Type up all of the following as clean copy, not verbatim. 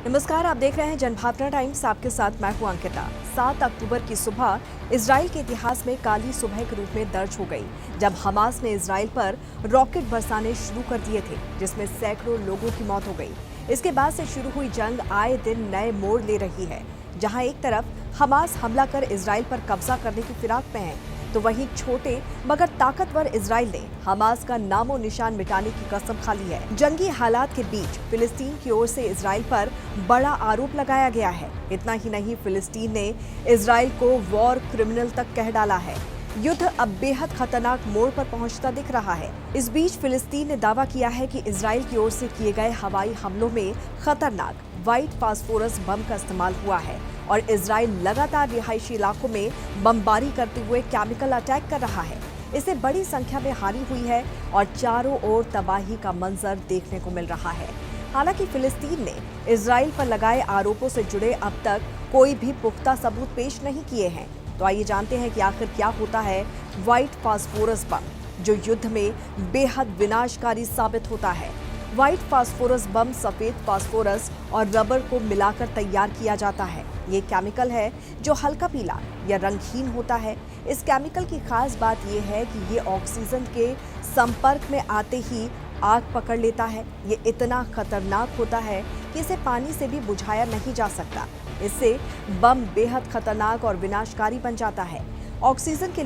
नमस्कार, आप देख रहे हैं जनभावना टाइम्स। आपके साथ मैं हूं अंकिता। 7 अक्टूबर की सुबह इजराइल के इतिहास में काली सुबह के रूप में दर्ज हो गई, जब हमास ने इजराइल पर रॉकेट बरसाने शुरू कर दिए थे, जिसमें सैकड़ों लोगों की मौत हो गई। इसके बाद से शुरू हुई जंग आए दिन नए मोड़ ले रही है, जहां एक तरफ हमास हमला कर इजराइल पर कब्जा करने की फिराक में है, तो वहीं छोटे मगर ताकतवर इजराइल ने हमास का नामो निशान मिटाने की कसम खा ली है। जंगी हालात के बीच फिलिस्तीन की ओर से इजराइल पर बड़ा आरोप लगाया गया है। इतना ही नहीं, फिलिस्तीन ने इजराइल को वॉर क्रिमिनल तक कह डाला है। युद्ध अब बेहद खतरनाक मोड़ पर पहुंचता दिख रहा है। इस बीच फिलिस्तीन ने दावा किया है कि इजराइल की ओर से किए गए हवाई हमलों में खतरनाक व्हाइट फास्फोरस बम का इस्तेमाल हुआ है और इजराइल लगातार रिहायशी इलाकों में बमबारी करते हुए केमिकल अटैक कर रहा है। इससे बड़ी संख्या में हानि हुई है और चारों ओर तबाही का मंजर देखने को मिल रहा है। हालांकि फिलिस्तीन ने इजराइल पर लगाए आरोपों से जुड़े अब तक कोई भी पुख्ता सबूत पेश नहीं किए हैं। तो आइए जानते हैं कि आखिर क्या होता है व्हाइट फास्फोरस बम, जो युद्ध में बेहद विनाशकारी साबित होता है। व्हाइट फास्फोरस बम सफेद फास्फोरस और रबर को मिलाकर तैयार किया जाता है। ये केमिकल है जो हल्का पीला या रंगहीन होता है। इस केमिकल की खास बात यह है कि ये ऑक्सीजन के संपर्क में आते ही आग पकड़ लेता है। ये इतना खतरनाक होता है कि इसे पानी से भी बुझाया नहीं जा सकता। इससे बम बेहद खतरनाक और विनाशकारी बन जाता है। ऑक्सीजन के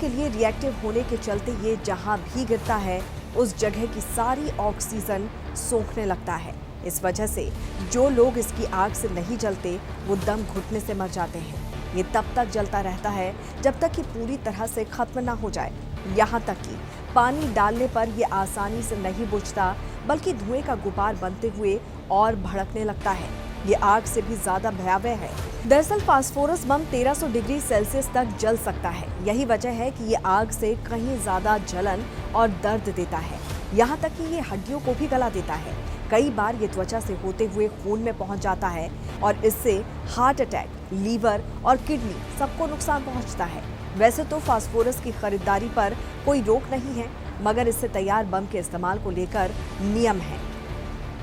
लिए रिएक्टिव होने के चलते ये जहां भी गिरता है, उस जगह की सारी ऑक्सीजन सोखने लगता है। इस वजह से जो लोग इसकी आग से नहीं जलते, वो दम घुटने से मर जाते हैं। ये तब तक जलता रहता है जब तक कि पूरी तरह से खत्म ना हो जाए। यहाँ तक कि पानी डालने पर यह आसानी से नहीं बुझता, बल्कि धुएं का गुबार बनते हुए और भड़कने लगता है। ये आग से भी ज्यादा भयावह है। दरअसल फास्फोरस बम 1300 डिग्री सेल्सियस तक जल सकता है। यही वजह है कि ये आग से कहीं ज्यादा जलन और दर्द देता है। यहाँ तक कि ये हड्डियों को भी गला देता है। कई बार ये त्वचा से होते हुए खून में पहुंच जाता है और इससे हार्ट अटैक, लीवर और किडनी सबको नुकसान पहुंचता है। वैसे तो फास्फोरस की खरीदारी पर कोई रोक नहीं है, मगर इससे तैयार बम के इस्तेमाल को लेकर नियम है।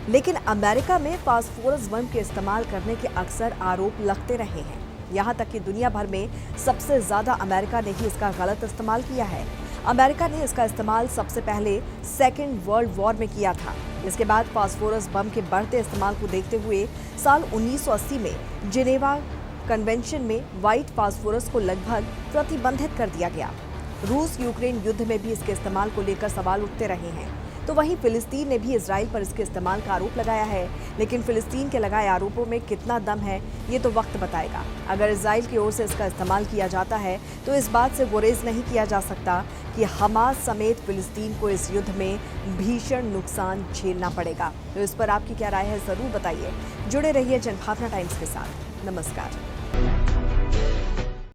लेकिन अमेरिका में फास्फोरस बम के इस्तेमाल करने के अक्सर आरोप लगते रहे हैं। यहाँ तक कि दुनिया भर में सबसे ज्यादा अमेरिका ने ही इसका गलत इस्तेमाल किया है। अमेरिका ने इसका इस्तेमाल सबसे पहले सेकेंड वर्ल्ड वॉर में किया था। इसके बाद फास्फोरस बम के बढ़ते इस्तेमाल को देखते हुए साल 1980 में जिनेवा कन्वेंशन में व्हाइट फास्फोरस को लगभग प्रतिबंधित कर दिया गया। रूस यूक्रेन युद्ध में भी इसके इस्तेमाल को लेकर सवाल उठते रहे हैं। तो वहीं फिलिस्तीन ने भी इजराइल पर इसके इस्तेमाल का आरोप लगाया है। लेकिन फिलिस्तीन के लगाए आरोपों में कितना दम है, ये तो वक्त बताएगा। अगर इजराइल की ओर से इसका इस्तेमाल किया जाता है, तो इस बात से गुरेज नहीं किया जा सकता कि हमास समेत फिलिस्तीन को इस युद्ध में भीषण नुकसान झेलना पड़ेगा। तो इस पर आपकी क्या राय है, जरूर बताइए। जुड़े रहिए जनभावना टाइम्स के साथ। नमस्कार।